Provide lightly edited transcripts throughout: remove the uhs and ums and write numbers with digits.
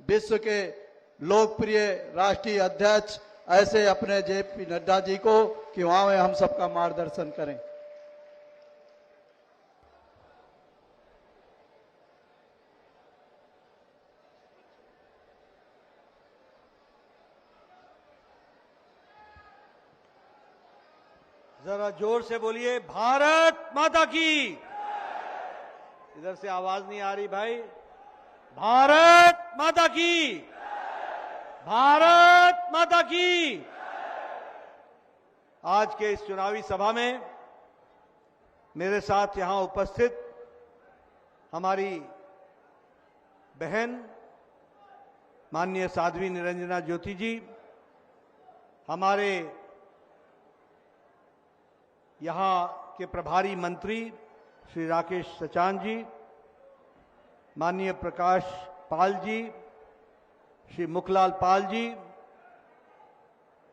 विश्व के लोकप्रिय राष्ट्रीय अध्यक्ष ऐसे अपने जेपी नड्डा जी को कि वहां में हम सबका मार्गदर्शन करें। जरा जोर से बोलिए, भारत माता की। इधर से आवाज नहीं आ रही भाई। भारत माता की, भारत माता की। आज के इस चुनावी सभा में मेरे साथ यहां उपस्थित हमारी बहन माननीय साध्वी निरंजना ज्योति जी, हमारे यहां के प्रभारी मंत्री श्री राकेश सचान जी, माननीय प्रकाश पाल जी, श्री मुखलाल पाल जी,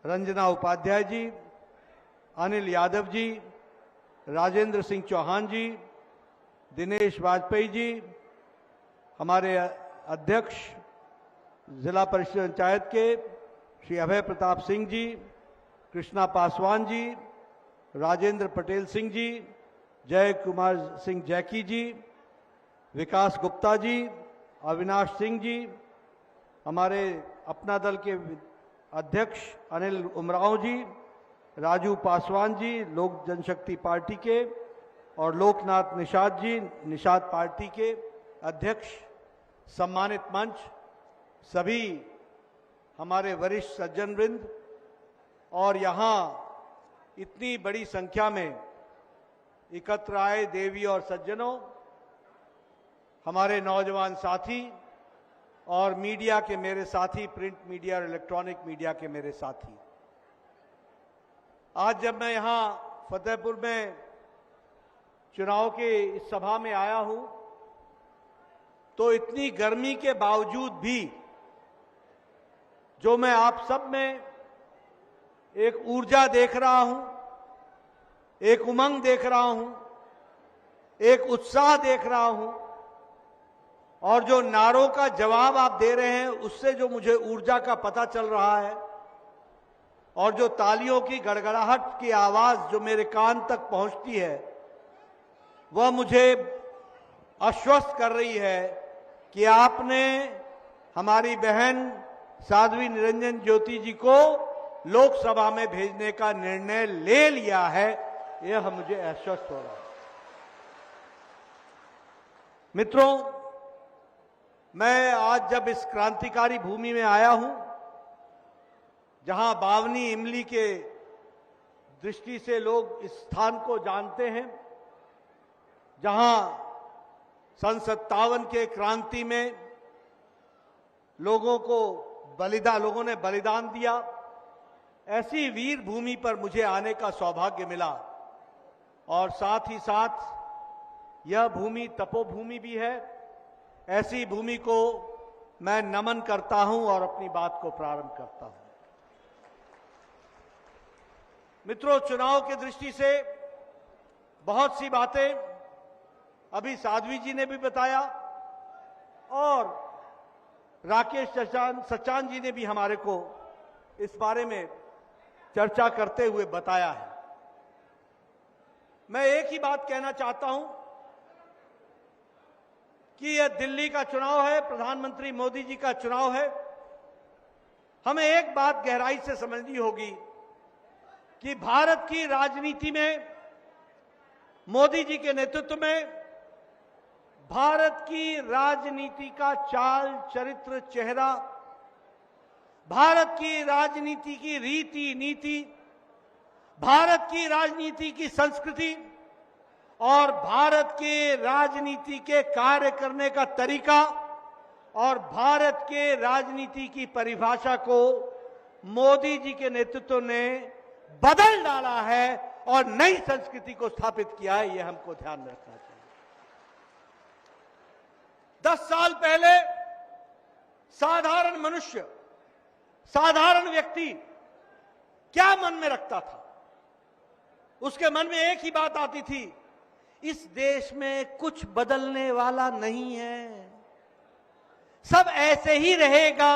रंजना उपाध्याय जी, अनिल यादव जी, राजेंद्र सिंह चौहान जी, दिनेश वाजपेयी जी, हमारे अध्यक्ष जिला परिषद पंचायत के श्री अभय प्रताप सिंह जी, कृष्णा पासवान जी, राजेंद्र पटेल सिंह जी, जय कुमार सिंह जैकी जी, विकास गुप्ता जी, अविनाश सिंह जी, हमारे अपना दल के अध्यक्ष अनिल उमराव जी, राजू पासवान जी, लोक जनशक्ति पार्टी के, और लोकनाथ निषाद जी, निषाद पार्टी के अध्यक्ष, सम्मानित मंच, सभी हमारे वरिष्ठ सज्जनवृंद और यहाँ इतनी बड़ी संख्या में एकत्र आए देवी और सज्जनों, हमारे नौजवान साथी और मीडिया के मेरे साथी, प्रिंट मीडिया और इलेक्ट्रॉनिक मीडिया के मेरे साथी, आज जब मैं यहां फतेहपुर में चुनाव के इस सभा में आया हूं तो इतनी गर्मी के बावजूद भी जो मैं आप सब में एक ऊर्जा देख रहा हूं, एक उमंग देख रहा हूं, एक उत्साह देख रहा हूं, और जो नारों का जवाब आप दे रहे हैं उससे जो मुझे ऊर्जा का पता चल रहा है, और जो तालियों की गड़गड़ाहट की आवाज जो मेरे कान तक पहुंचती है, वह मुझे आश्वस्त कर रही है कि आपने हमारी बहन साध्वी निरंजन ज्योति जी को लोकसभा में भेजने का निर्णय ले लिया है। यह मुझे आश्वस्त हो रहा है। मित्रों, मैं आज जब इस क्रांतिकारी भूमि में आया हूं, जहां बावनी इमली के दृष्टि से लोग इस स्थान को जानते हैं, जहां सन 57 के क्रांति में लोगों ने बलिदान दिया, ऐसी वीर भूमि पर मुझे आने का सौभाग्य मिला। और साथ ही साथ यह भूमि तपोभूमि भी है। ऐसी भूमि को मैं नमन करता हूं और अपनी बात को प्रारंभ करता हूं। मित्रों, चुनाव की दृष्टि से बहुत सी बातें अभी साध्वी जी ने भी बताया और राकेश सचान जी ने भी हमारे को इस बारे में चर्चा करते हुए बताया है। मैं एक ही बात कहना चाहता हूं कि यह दिल्ली का चुनाव है, प्रधानमंत्री मोदी जी का चुनाव है। हमें एक बात गहराई से समझनी होगी कि भारत की राजनीति में मोदी जी के नेतृत्व में भारत की राजनीति का चाल चरित्र चेहरा, भारत की राजनीति की रीति नीति, भारत की राजनीति की संस्कृति और भारत के राजनीति के कार्य करने का तरीका और भारत के राजनीति की परिभाषा को मोदी जी के नेतृत्व ने बदल डाला है और नई संस्कृति को स्थापित किया है। यह हमको ध्यान में रखना चाहिए। 10 साल पहले साधारण मनुष्य, साधारण व्यक्ति क्या मन में रखता था? उसके मन में एक ही बात आती थी, इस देश में कुछ बदलने वाला नहीं है। सब ऐसे ही रहेगा,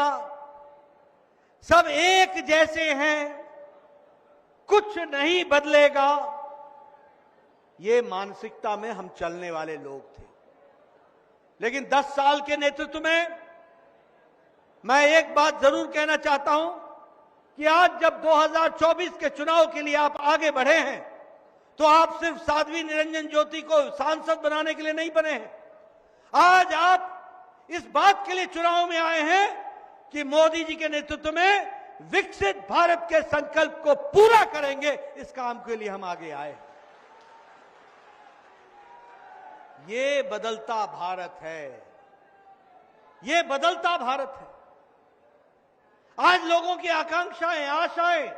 सब एक जैसे हैं, कुछ नहीं बदलेगा, ये मानसिकता में हम चलने वाले लोग थे। लेकिन 10 साल के नेतृत्व में मैं एक बात जरूर कहना चाहता हूं कि आज जब 2024 के चुनाव के लिए आप आगे बढ़े हैं, तो आप सिर्फ साध्वी निरंजन ज्योति को सांसद बनाने के लिए नहीं बने हैं। आज आप इस बात के लिए चुनाव में आए हैं कि मोदी जी के नेतृत्व में विकसित भारत के संकल्प को पूरा करेंगे। इस काम के लिए हम आगे आए हैं। ये बदलता भारत है, ये बदलता भारत है। आज लोगों की आकांक्षाएं, आशाएं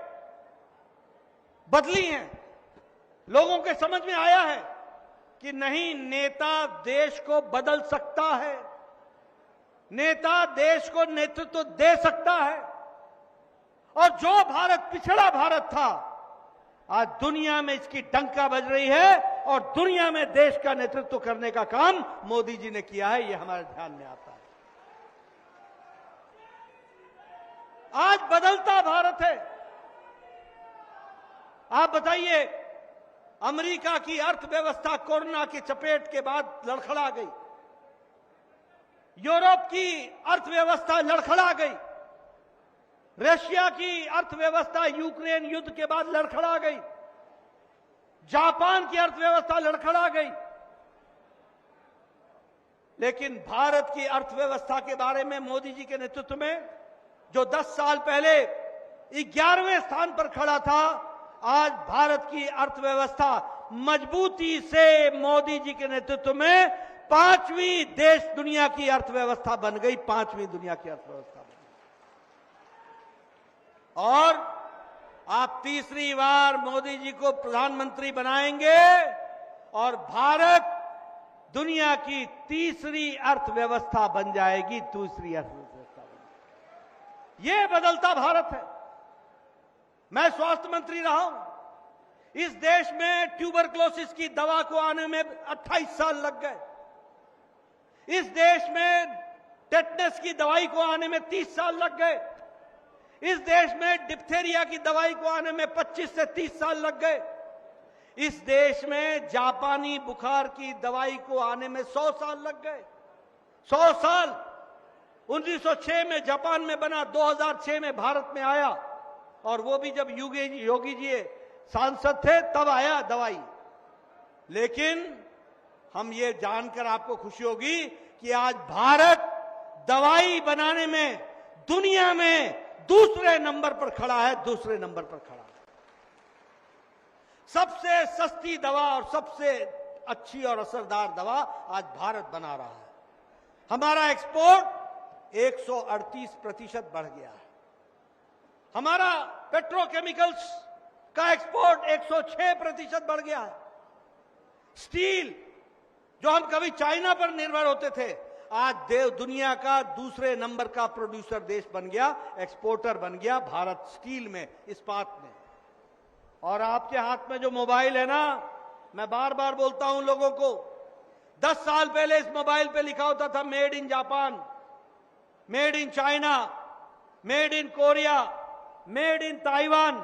बदली हैं। लोगों के समझ में आया है कि नहीं, नेता देश को बदल सकता है, नेता देश को नेतृत्व दे सकता है। और जो भारत पिछड़ा भारत था, आज दुनिया में इसकी डंका बज रही है और दुनिया में देश का नेतृत्व करने का काम मोदी जी ने किया है। ये हमारे ध्यान में आता है। आज बदलता भारत है। आप बताइए, अमेरिका की अर्थव्यवस्था कोरोना की चपेट के बाद लड़खड़ा गई, यूरोप की अर्थव्यवस्था लड़खड़ा गई, रशिया की अर्थव्यवस्था यूक्रेन युद्ध के बाद लड़खड़ा गई, जापान की अर्थव्यवस्था लड़खड़ा गई। लेकिन भारत की अर्थव्यवस्था के बारे में मोदी जी के नेतृत्व में, जो 10 साल पहले 11वें स्थान पर खड़ा था, आज भारत की अर्थव्यवस्था मजबूती से मोदी जी के नेतृत्व में 5वीं देश दुनिया की अर्थव्यवस्था बन गई, 5वीं दुनिया की अर्थव्यवस्था बन गई। और आप तीसरी बार मोदी जी को प्रधानमंत्री बनाएंगे और भारत दुनिया की तीसरी अर्थव्यवस्था बन जाएगी, दूसरी अर्थव्यवस्था बन जाएगी। ये बदलता भारत है। मैं स्वास्थ्य मंत्री रहा हूं। इस देश में ट्यूबरक्लोसिस की दवा को आने में 28 साल लग गए। इस देश में टेटनस की दवाई को आने में 30 साल लग गए। इस देश में डिप्थेरिया की दवाई को आने में 25 से 30 साल लग गए। इस देश में जापानी बुखार की दवाई को आने में 100 साल लग गए। 100 साल। 1906 में जापान में बना, 2006 में भारत में आया, और वो भी जब योगी जी सांसद थे तब आया दवाई। लेकिन हम ये जानकर आपको खुशी होगी कि आज भारत दवाई बनाने में दुनिया में दूसरे नंबर पर खड़ा है, दूसरे नंबर पर खड़ा है। सबसे सस्ती दवा और सबसे अच्छी और असरदार दवा आज भारत बना रहा है। हमारा एक्सपोर्ट 138% बढ़ गया है। हमारा पेट्रोकेमिकल्स का एक्सपोर्ट 106% बढ़ गया है। स्टील, जो हम कभी चाइना पर निर्भर होते थे, आज दुनिया का दूसरे नंबर का प्रोड्यूसर देश बन गया, एक्सपोर्टर बन गया भारत स्टील में, इस्पात में। और आपके हाथ में जो मोबाइल है ना, मैं बार बार बोलता हूं लोगों को, 10 साल पहले इस मोबाइल पे लिखा होता था made in Japan, made in China, made in Korea, made in Taiwan.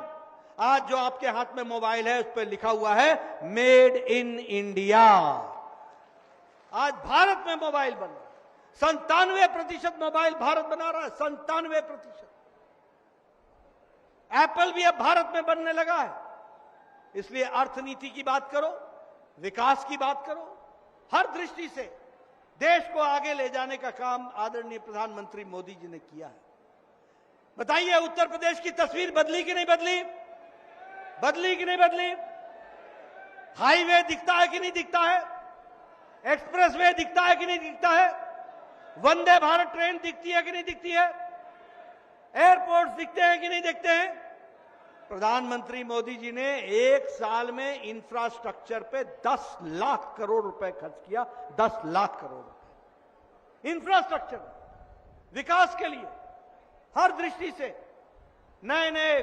आज जो आपके हाथ में मोबाइल है उस पर लिखा हुआ है मेड इन इंडिया। आज भारत में मोबाइल बन रहा है। 97% मोबाइल भारत बना रहा है, 97%। एप्पल भी अब भारत में बनने लगा है। इसलिए अर्थनीति की बात करो, विकास की बात करो, हर दृष्टि से देश को आगे ले जाने का काम आदरणीय प्रधानमंत्री मोदी जी ने किया है। बताइए, उत्तर प्रदेश की तस्वीर बदली कि नहीं बदली? बदली कि नहीं बदली? हाईवे दिखता है कि नहीं दिखता है? एक्सप्रेसवे दिखता है कि नहीं दिखता है? वंदे भारत ट्रेन दिखती है कि नहीं दिखती है? एयरपोर्ट्स दिखते हैं कि नहीं दिखते हैं? प्रधानमंत्री मोदी जी ने 1 साल में इंफ्रास्ट्रक्चर पे 10 लाख करोड़ रुपए खर्च किया। 10 लाख करोड़ रुपए इंफ्रास्ट्रक्चर, विकास के लिए, हर दृष्टि से। नए नए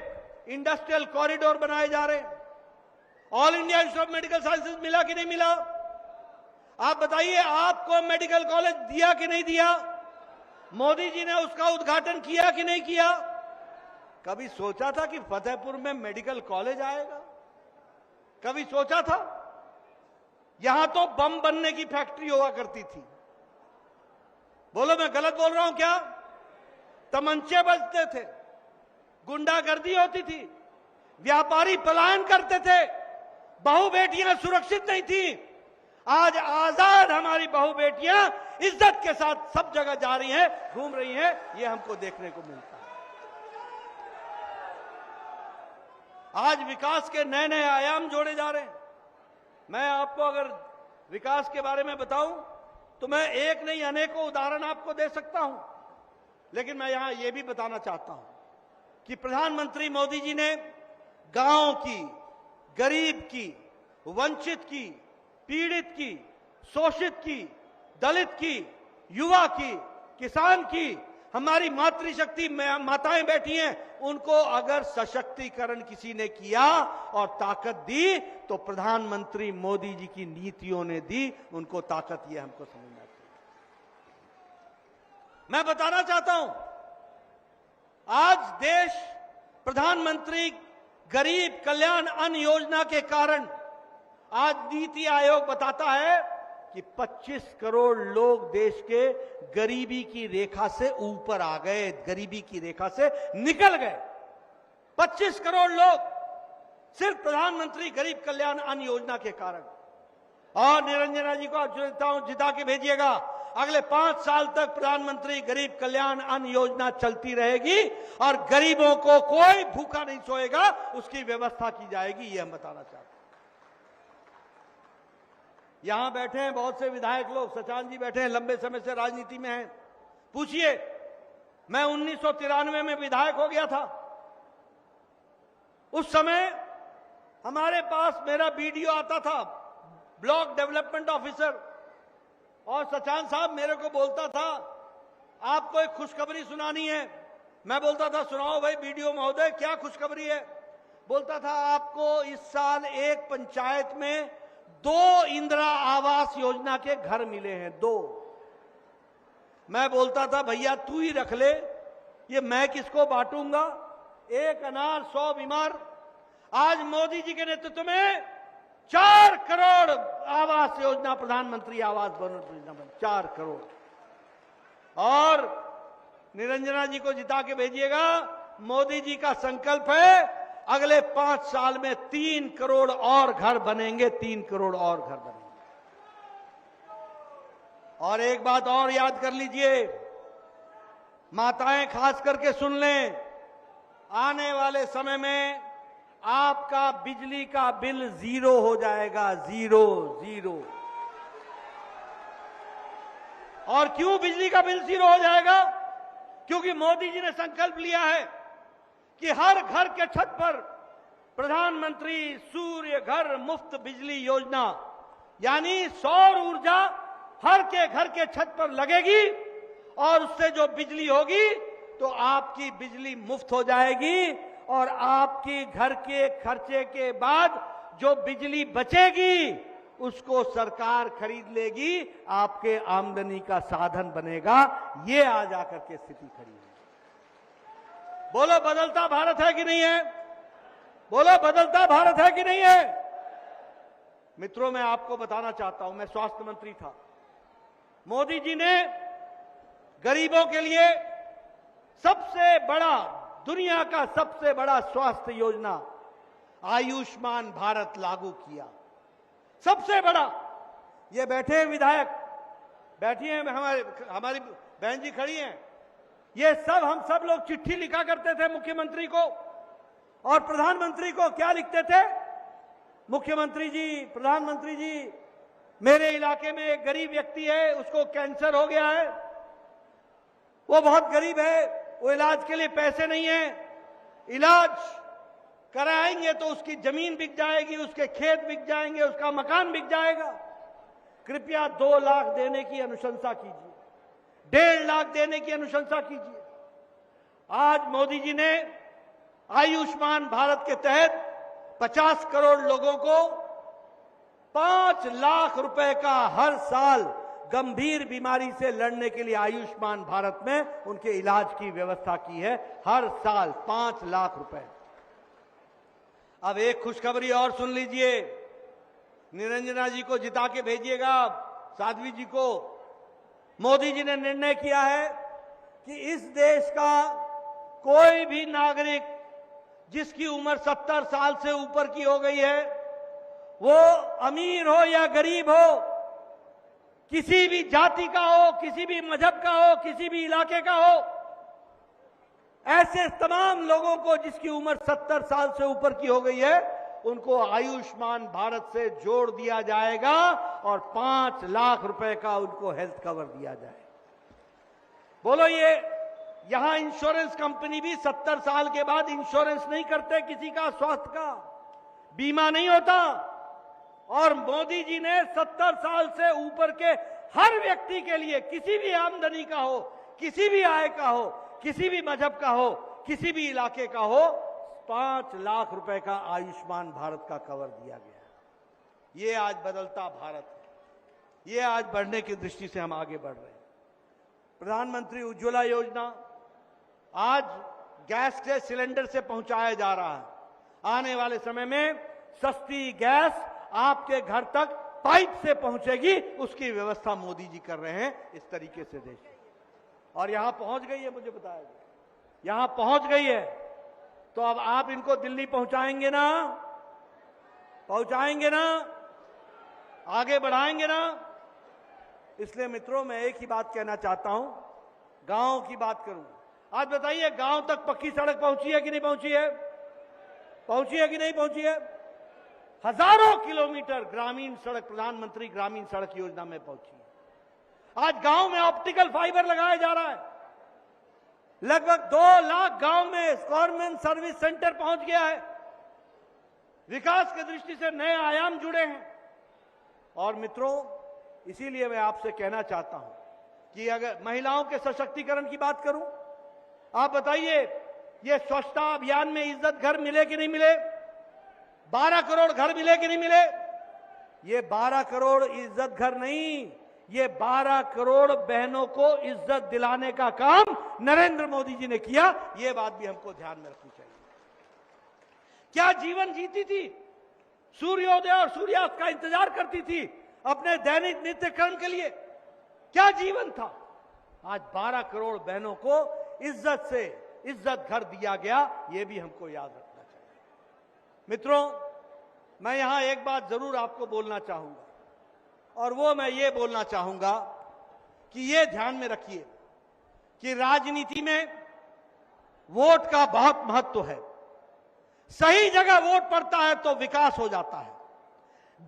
इंडस्ट्रियल कॉरिडोर बनाए जा रहे हैं। All India institute of medical sciences मिला कि नहीं मिला? आप बताइए, आपको मेडिकल कॉलेज दिया कि नहीं दिया? मोदी जी ने उसका उद्घाटन किया कि नहीं किया? कभी सोचा था कि फतेहपुर में मेडिकल कॉलेज आएगा? कभी सोचा था? यहां तो बम बनने की फैक्ट्री हुआ करती थी। बोलो मैं गलत बोल रहा हूं क्या? तमंचे बजते थे, गुंडागर्दी होती थी, व्यापारी पलायन करते थे, बहू बेटियां सुरक्षित नहीं थी। आज आजाद हमारी बहू बेटियां इज्जत के साथ सब जगह जा रही हैं, घूम रही हैं, ये हमको देखने को मिलता है। आज विकास के नए नए आयाम जोड़े जा रहे हैं। मैं आपको अगर विकास के बारे में बताऊं तो मैं एक नहीं अनेकों उदाहरण आपको दे सकता हूं, लेकिन मैं यहां यह भी बताना चाहता हूं कि प्रधानमंत्री मोदी जी ने गांव की, गरीब की, वंचित की, पीड़ित की, शोषित की, दलित की, युवा की, किसान की, हमारी मातृशक्ति माताएं बैठी हैं, उनको अगर सशक्तिकरण किसी ने किया और ताकत दी तो प्रधानमंत्री मोदी जी की नीतियों ने दी उनको ताकत। ये हमको समझना चाहिए। मैं बताना चाहता हूं, आज देश प्रधानमंत्री गरीब कल्याण अन्न योजना के कारण आज नीति आयोग बताता है कि 25 करोड़ लोग देश के गरीबी की रेखा से ऊपर आ गए, गरीबी की रेखा से निकल गए। 25 करोड़ लोग सिर्फ प्रधानमंत्री गरीब कल्याण अन्न योजना के कारण। और निरंजना जी को जिता के भेजिएगा, अगले 5 साल तक प्रधानमंत्री गरीब कल्याण अन्न योजना चलती रहेगी और गरीबों को कोई भूखा नहीं सोएगा, उसकी व्यवस्था की जाएगी। ये हम बताना चाहते हैं। यहां बैठे हैं बहुत से विधायक लोग, सचान जी बैठे हैं, लंबे समय से राजनीति में हैं। पूछिए, मैं 1993 में विधायक हो गया था। उस समय हमारे पास मेरा बीडीओ आता था, ब्लॉक डेवलपमेंट ऑफिसर, और सचान साहब मेरे को बोलता था आपको एक खुशखबरी सुनानी है। मैं बोलता था सुनाओ भाई बीडीओ महोदय, क्या खुशखबरी है? बोलता था आपको इस साल एक पंचायत में 2 इंदिरा आवास योजना के घर मिले हैं, 2। मैं बोलता था भैया तू ही रख ले, ये मैं किसको बांटूंगा, 1 अनार 100 बीमार। आज मोदी जी के नेतृत्व में 4 करोड़ आवास योजना, प्रधानमंत्री आवास योजना बन 4 करोड़। और निरंजना जी को जिता के भेजिएगा, मोदी जी का संकल्प है अगले 5 साल में 3 करोड़ और घर बनेंगे, 3 करोड़ और घर बनेंगे। और एक बात और याद कर लीजिए, माताएं खास करके सुन लें, आने वाले समय में आपका बिजली का बिल 0 हो जाएगा, 0। और क्यों बिजली का बिल 0 हो जाएगा? क्योंकि मोदी जी ने संकल्प लिया है कि हर घर के छत पर प्रधानमंत्री सूर्य घर मुफ्त बिजली योजना, यानी सौर ऊर्जा हर के घर के छत पर लगेगी और उससे जो बिजली होगी तो आपकी बिजली मुफ्त हो जाएगी और आपकी घर के खर्चे के बाद जो बिजली बचेगी उसको सरकार खरीद लेगी, आपके आमदनी का साधन बनेगा। ये आज आकर के स्थिति खड़ी है। बोलो बदलता भारत है कि नहीं है? बोलो बदलता भारत है कि नहीं है? मित्रों, मैं आपको बताना चाहता हूं, मैं स्वास्थ्य मंत्री था। मोदी जी ने गरीबों के लिए सबसे बड़ा, दुनिया का सबसे बड़ा स्वास्थ्य योजना आयुष्मान भारत लागू किया, सबसे बड़ा। ये बैठे हैं विधायक, बैठी हैं हमारी बहन जी खड़ी हैं, ये सब हम सब लोग चिट्ठी लिखा करते थे मुख्यमंत्री को और प्रधानमंत्री को। क्या लिखते थे? मुख्यमंत्री जी, प्रधानमंत्री जी, मेरे इलाके में एक गरीब व्यक्ति है, उसको कैंसर हो गया है, वो बहुत गरीब है, वो इलाज के लिए पैसे नहीं है, इलाज कराएंगे तो उसकी जमीन बिक जाएगी, उसके खेत बिक जाएंगे, उसका मकान बिक जाएगा। कृपया 2 लाख देने की अनुशंसा कीजिए, 1.5 लाख देने की अनुशंसा कीजिए। आज मोदी जी ने आयुष्मान भारत के तहत 50 करोड़ लोगों को 5 लाख रुपए का हर साल गंभीर बीमारी से लड़ने के लिए आयुष्मान भारत में उनके इलाज की व्यवस्था की है, हर साल 5 लाख रुपए। अब एक खुशखबरी और सुन लीजिए, निरंजना जी को जिता के भेजिएगा, साध्वी जी को। मोदी जी ने निर्णय किया है कि इस देश का कोई भी नागरिक जिसकी उम्र 70 साल से ऊपर की हो गई है, वो अमीर हो या गरीब हो, किसी भी जाति का हो, किसी भी मजहब का हो, किसी भी इलाके का हो, ऐसे तमाम लोगों को जिसकी उम्र 70 साल से ऊपर की हो गई है, उनको आयुष्मान भारत से जोड़ दिया जाएगा और 5 लाख रुपए का उनको हेल्थ कवर दिया जाएगा। बोलो, ये यहां इंश्योरेंस कंपनी भी 70 साल के बाद इंश्योरेंस नहीं करते, किसी का स्वास्थ्य का बीमा नहीं होता। और मोदी जी ने 70 साल से ऊपर के हर व्यक्ति के लिए, किसी भी आमदनी का हो, किसी भी आय का हो, किसी भी मजहब का हो, किसी भी इलाके का हो, 5 लाख रुपए का आयुष्मान भारत का कवर दिया गया। ये आज बदलता भारत है, ये आज बढ़ने की दृष्टि से हम आगे बढ़ रहे हैं। प्रधानमंत्री उज्ज्वला योजना आज गैस के सिलेंडर से पहुंचाया जा रहा है। आने वाले समय में सस्ती गैस आपके घर तक पाइप से पहुंचेगी, उसकी व्यवस्था मोदी जी कर रहे हैं इस तरीके से देश में। और यहां पहुंच गई है, मुझे बताया गया, यहां पहुंच गई है। तो अब आप इनको दिल्ली पहुंचाएंगे ना, पहुंचाएंगे ना, आगे बढ़ाएंगे ना। इसलिए मित्रों, मैं एक ही बात कहना चाहता हूं, गांव की बात करूं। आज बताइए, गांव तक पक्की सड़क पहुंची है कि नहीं पहुंची है? पहुंची है कि नहीं पहुंची है? हजारों किलोमीटर ग्रामीण सड़क प्रधानमंत्री ग्रामीण सड़क योजना में पहुंची है। आज गांव में ऑप्टिकल फाइबर लगाया जा रहा है। लगभग 2 लाख गांव में गवर्नमेंट सर्विस सेंटर पहुंच गया है। विकास की दृष्टि से नए आयाम जुड़े हैं। और मित्रों, इसीलिए मैं आपसे कहना चाहता हूं कि अगर महिलाओं के सशक्तिकरण की बात करूं, आप बताइए, ये स्वच्छता अभियान में इज्जत घर मिले कि नहीं मिले? 12 करोड़ घर मिले कि नहीं मिले? ये 12 करोड़ इज्जत घर नहीं, ये 12 करोड़ बहनों को इज्जत दिलाने का काम नरेंद्र मोदी जी ने किया। ये बात भी हमको ध्यान में रखनी चाहिए। क्या जीवन जीती थी, सूर्योदय और सूर्यास्त का इंतजार करती थी अपने दैनिक नित्य कर्म के लिए, क्या जीवन था। आज 12 करोड़ बहनों को इज्जत से इज्जत घर दिया गया, यह भी हमको याद रखना चाहिए। मित्रों, मैं यहां एक बात जरूर आपको बोलना चाहूंगा, और वो मैं ये बोलना चाहूंगा कि ये ध्यान में रखिए कि राजनीति में वोट का बहुत महत्व है। सही जगह वोट पड़ता है तो विकास हो जाता है,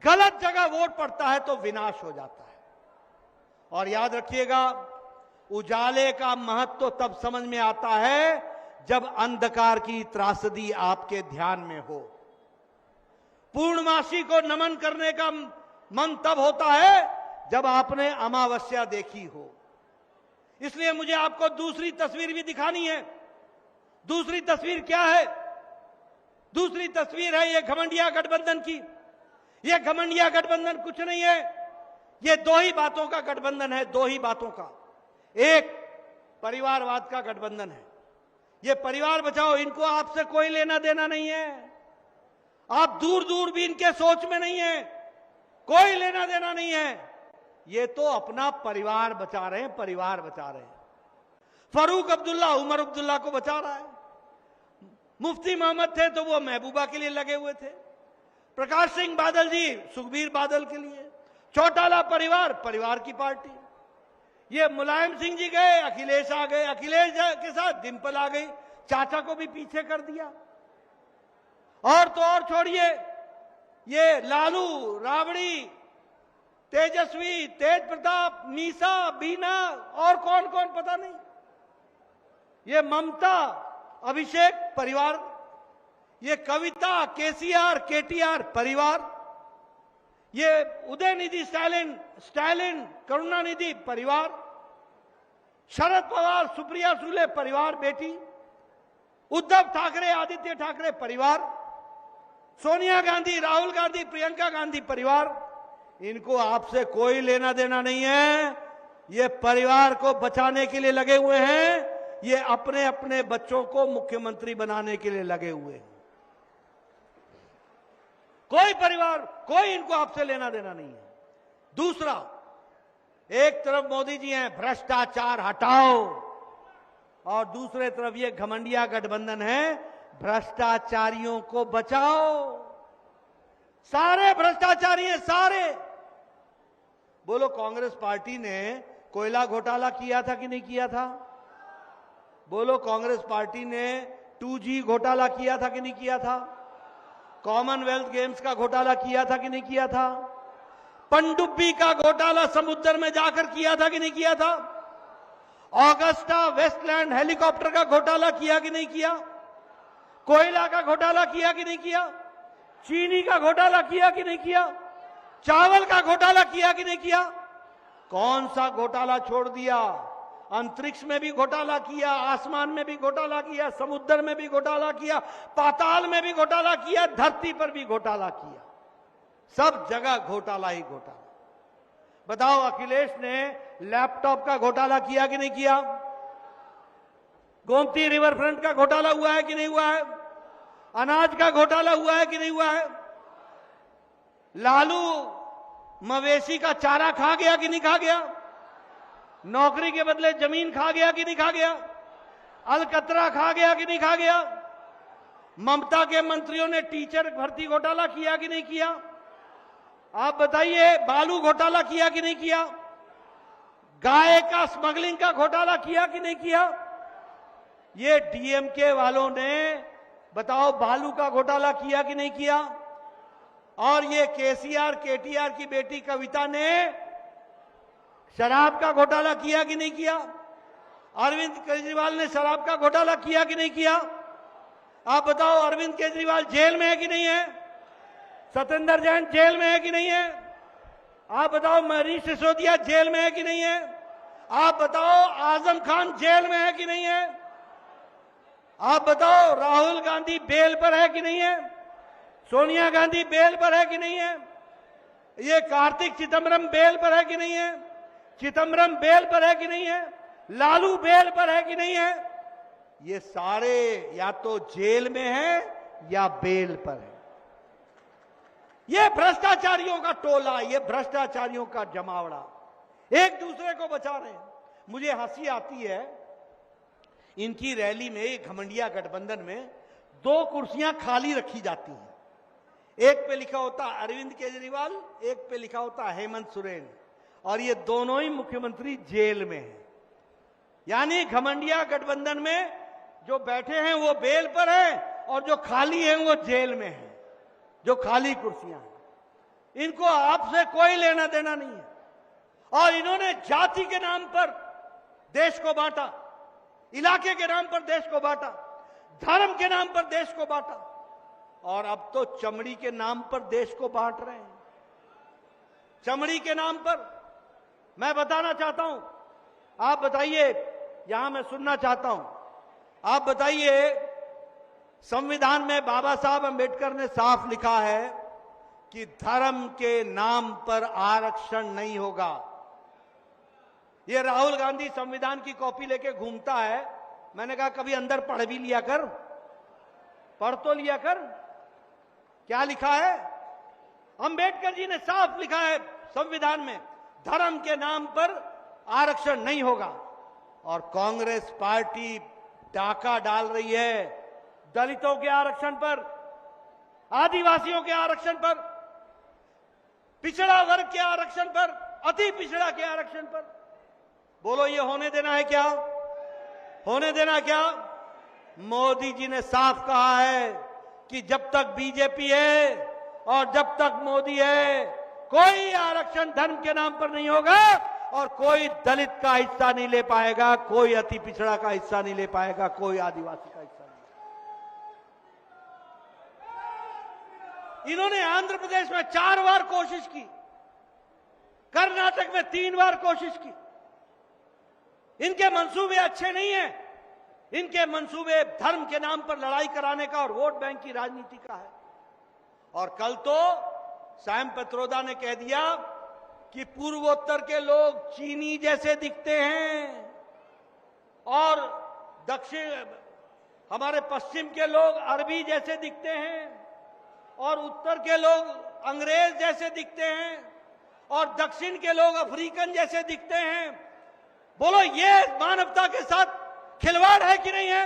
गलत जगह वोट पड़ता है तो विनाश हो जाता है। और याद रखिएगा, उजाले का महत्व तब समझ में आता है जब अंधकार की त्रासदी आपके ध्यान में हो। पूर्णमासी को नमन करने का मन तब होता है जब आपने अमावस्या देखी हो। इसलिए मुझे आपको दूसरी तस्वीर भी दिखानी है। दूसरी तस्वीर क्या है? दूसरी तस्वीर है ये घमंडिया गठबंधन की। ये घमंडिया गठबंधन कुछ नहीं है, ये 2 ही बातों का गठबंधन है, 2 ही बातों का। एक परिवारवाद का गठबंधन है। ये परिवार बचाओ, इनको आपसे कोई लेना देना नहीं है। आप दूर दूर भी इनके सोच में नहीं है, कोई लेना देना नहीं है। ये तो अपना परिवार बचा रहे हैं, परिवार बचा रहे हैं। फारूक अब्दुल्ला उमर अब्दुल्ला को बचा रहा है। मुफ्ती मोहम्मद थे तो वो महबूबा के लिए लगे हुए थे। प्रकाश सिंह बादल जी सुखबीर बादल के लिए। चौटाला परिवार, परिवार की पार्टी। ये मुलायम सिंह जी गए, अखिलेश आ गए, अखिलेश के साथ डिंपल आ गई, चाचा को भी पीछे कर दिया। और तो और छोड़िए, ये लालू, राबड़ी, तेजस्वी, तेज प्रताप, मीसा, बीना और कौन कौन पता नहीं। ये ममता, अभिषेक परिवार। ये कविता, केसीआर, केटीआर परिवार। ये उदयनिधि स्टालिन, स्टालिन, करुणानिधि परिवार। शरद पवार, सुप्रिया सुले परिवार बेटी। उद्धव ठाकरे, आदित्य ठाकरे परिवार। सोनिया गांधी, राहुल गांधी, प्रियंका गांधी परिवार। इनको आपसे कोई लेना देना नहीं है। ये परिवार को बचाने के लिए लगे हुए हैं, ये अपने अपने बच्चों को मुख्यमंत्री बनाने के लिए लगे हुए हैं। कोई परिवार, कोई इनको आपसे लेना देना नहीं है। दूसरा, एक तरफ मोदी जी हैं भ्रष्टाचार हटाओ, और दूसरे तरफ ये घमंडिया गठबंधन है भ्रष्टाचारियों को बचाओ। सारे भ्रष्टाचारी हैं, सारे। बोलो, कांग्रेस पार्टी ने कोयला घोटाला किया था कि नहीं किया था? बोलो, कांग्रेस पार्टी ने 2G घोटाला किया था कि नहीं किया था? कॉमनवेल्थ गेम्स का घोटाला किया था कि नहीं किया था? पनडुब्बी का घोटाला समुद्र में जाकर किया था कि नहीं किया था? ऑगस्टा वेस्टलैंड हेलीकॉप्टर का घोटाला किया कि नहीं किया? कोयला का घोटाला किया कि नहीं किया? चीनी का घोटाला किया कि नहीं किया? चावल का घोटाला किया कि नहीं किया? कौन सा घोटाला छोड़ दिया? अंतरिक्ष में भी घोटाला किया, आसमान में भी घोटाला किया, समुद्र में भी घोटाला किया, पाताल में भी घोटाला किया, धरती पर भी घोटाला किया। सब जगह घोटाला ही घोटाला। बताओ, अखिलेश ने लैपटॉप का घोटाला किया कि नहीं किया? गोमती रिवर फ्रंट का घोटाला हुआ है कि नहीं हुआ है? अनाज का घोटाला हुआ है कि नहीं हुआ है? लालू मवेशी का चारा खा गया कि नहीं खा गया? नौकरी के बदले जमीन खा गया कि नहीं खा गया? अलकतरा खा गया कि नहीं खा गया? ममता के मंत्रियों ने टीचर भर्ती घोटाला किया कि नहीं किया? आप बताइए, बालू घोटाला किया कि नहीं किया? गाय का स्मगलिंग का घोटाला किया कि नहीं किया? ये डीएमके वालों ने बताओ बालू का घोटाला किया कि नहीं किया? और ये केसीआर केटीआर की बेटी कविता ने शराब का घोटाला किया कि नहीं किया? अरविंद केजरीवाल ने शराब का घोटाला किया कि नहीं किया? आप बताओ, अरविंद केजरीवाल जेल में है कि नहीं है? सत्येंद्र जैन जेल में है कि नहीं है? आप बताओ, मनीष सिसोदिया जेल में है कि नहीं है? आप बताओ, आजम खान जेल में है कि नहीं है? आप बताओ, राहुल गांधी बेल पर है कि नहीं है? सोनिया गांधी बेल पर है कि नहीं है? ये कार्तिक चिदम्बरम बेल पर है कि नहीं है? चिदम्बरम बेल पर है कि नहीं है? लालू बेल पर है कि नहीं है? ये सारे या तो जेल में हैं या बेल पर है। ये भ्रष्टाचारियों का टोला, ये भ्रष्टाचारियों का जमावड़ा एक दूसरे को बचा रहे हैं। मुझे हंसी आती है, इनकी रैली में, घमंडिया गठबंधन में 2 कुर्सियां खाली रखी जाती हैं। एक पे लिखा होता अरविंद केजरीवाल, एक पे लिखा होता हेमंत सोरेन, और ये दोनों ही मुख्यमंत्री जेल में हैं। यानी घमंडिया गठबंधन में जो बैठे हैं वो बेल पर हैं, और जो खाली हैं वो जेल में हैं, जो खाली कुर्सियां हैं। इनको आपसे कोई लेना देना नहीं है। और इन्होंने जाति के नाम पर देश को बांटा, इलाके के नाम पर देश को बांटा, धर्म के नाम पर देश को बांटा, और अब तो चमड़ी के नाम पर देश को बांट रहे हैं। चमड़ी के नाम पर मैं बताना चाहता हूं, आप बताइए, यहां मैं सुनना चाहता हूं, आप बताइए, संविधान में बाबा साहब अंबेडकर ने साफ लिखा है कि धर्म के नाम पर आरक्षण नहीं होगा। ये राहुल गांधी संविधान की कॉपी लेके घूमता है। मैंने कहा कभी अंदर पढ़ भी लिया कर, पढ़ तो लिया कर, क्या लिखा है? अंबेडकर जी ने साफ लिखा है संविधान में, धर्म के नाम पर आरक्षण नहीं होगा। और कांग्रेस पार्टी डाका डाल रही है दलितों के आरक्षण पर, आदिवासियों के आरक्षण पर, पिछड़ा वर्ग के आरक्षण पर, अति पिछड़ा के आरक्षण पर। बोलो, ये होने देना है क्या? होने देना क्या? मोदी जी ने साफ कहा है कि जब तक बीजेपी है और जब तक मोदी है, कोई आरक्षण धर्म के नाम पर नहीं होगा, और कोई दलित का हिस्सा नहीं ले पाएगा, कोई अति पिछड़ा का हिस्सा नहीं ले पाएगा, कोई आदिवासी का हिस्सा नहीं। इन्होंने आंध्र प्रदेश में 4 बार कोशिश की, कर्नाटक में 3 बार कोशिश की। इनके मंसूबे अच्छे नहीं हैं। इनके मंसूबे धर्म के नाम पर लड़ाई कराने का और वोट बैंक की राजनीति का है। और कल तो सैम पित्रोदा ने कह दिया कि पूर्वोत्तर के लोग चीनी जैसे दिखते हैं और दक्षिण हमारे पश्चिम के लोग अरबी जैसे दिखते हैं और उत्तर के लोग अंग्रेज जैसे दिखते हैं और दक्षिण के लोग अफ्रीकन जैसे दिखते हैं। बोलो, ये मानवता के साथ खिलवाड़ है कि नहीं है?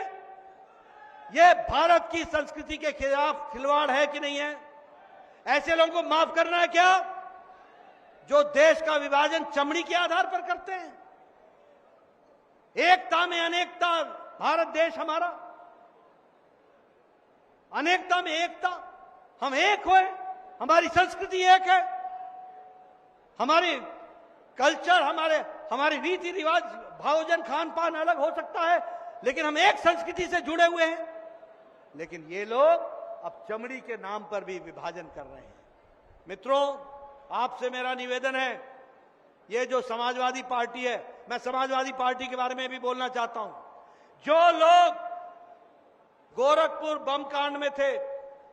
ये भारत की संस्कृति के खिलाफ खिलवाड़ है कि नहीं है? ऐसे लोगों को माफ करना है क्या, जो देश का विभाजन चमड़ी के आधार पर करते हैं? एकता में अनेकता, भारत देश हमारा, अनेकता में एकता, हम एक हुए, हमारी संस्कृति एक है, हमारी कल्चर, हमारी रीति रिवाज, भोजन खान पान अलग हो सकता है, लेकिन हम एक संस्कृति से जुड़े हुए हैं। लेकिन ये लोग अब चमड़ी के नाम पर भी विभाजन कर रहे हैं। मित्रों, आपसे मेरा निवेदन है, ये जो समाजवादी पार्टी है, मैं समाजवादी पार्टी के बारे में भी बोलना चाहता हूं। जो लोग गोरखपुर बम कांड में थे,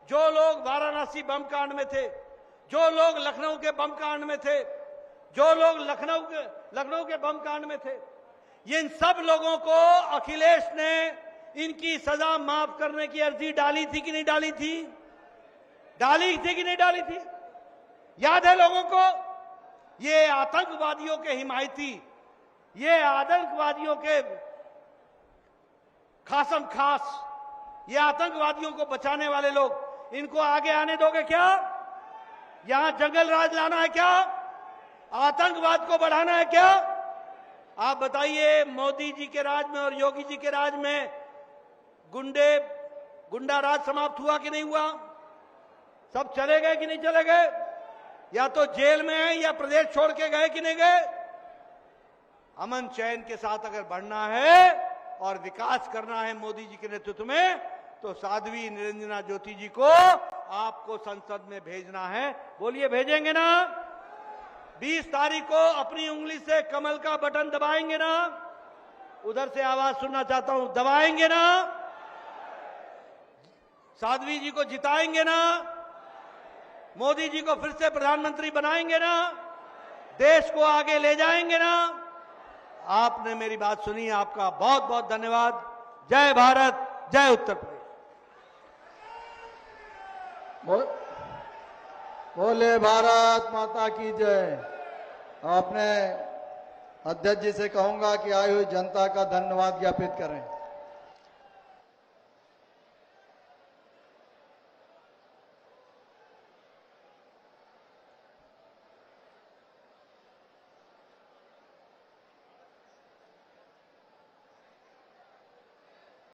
जो लोग वाराणसी बम कांड में थे, जो लोग लखनऊ के बम कांड में थे, जो लोग लखनऊ के बम कांड में थे, ये इन सब लोगों को अखिलेश ने इनकी सजा माफ करने की अर्जी डाली थी कि नहीं डाली थी? डाली थी कि नहीं डाली थी? याद है लोगों को? ये आतंकवादियों के हिमायती, ये आतंकवादियों के खासम खास, ये आतंकवादियों को बचाने वाले लोग, इनको आगे आने दोगे क्या? यहां जंगल राज लाना है क्या? आतंकवाद को बढ़ाना है क्या? आप बताइए, मोदी जी के राज में और योगी जी के राज में गुंडा राज समाप्त हुआ कि नहीं हुआ? सब चले गए कि नहीं चले गए? या तो जेल में है या प्रदेश छोड़ के गए कि नहीं गए? अमन चैन के साथ अगर बढ़ना है और विकास करना है मोदी जी के नेतृत्व में, तो साध्वी निरंजना ज्योति जी को आपको संसद में भेजना है। बोलिए, भेजेंगे ना? 20 तारीख को अपनी उंगली से कमल का बटन दबाएंगे ना? उधर से आवाज सुनना चाहता हूं, दबाएंगे ना? साध्वी जी को जिताएंगे ना? मोदी जी को फिर से प्रधानमंत्री बनाएंगे ना? देश को आगे ले जाएंगे ना? आपने मेरी बात सुनी, आपका बहुत बहुत धन्यवाद। जय भारत, जय उत्तर प्रदेश। बोले भारत माता की जय। अपने अध्यक्ष जी से कहूंगा कि आई हुई जनता का धन्यवाद ज्ञापित करें।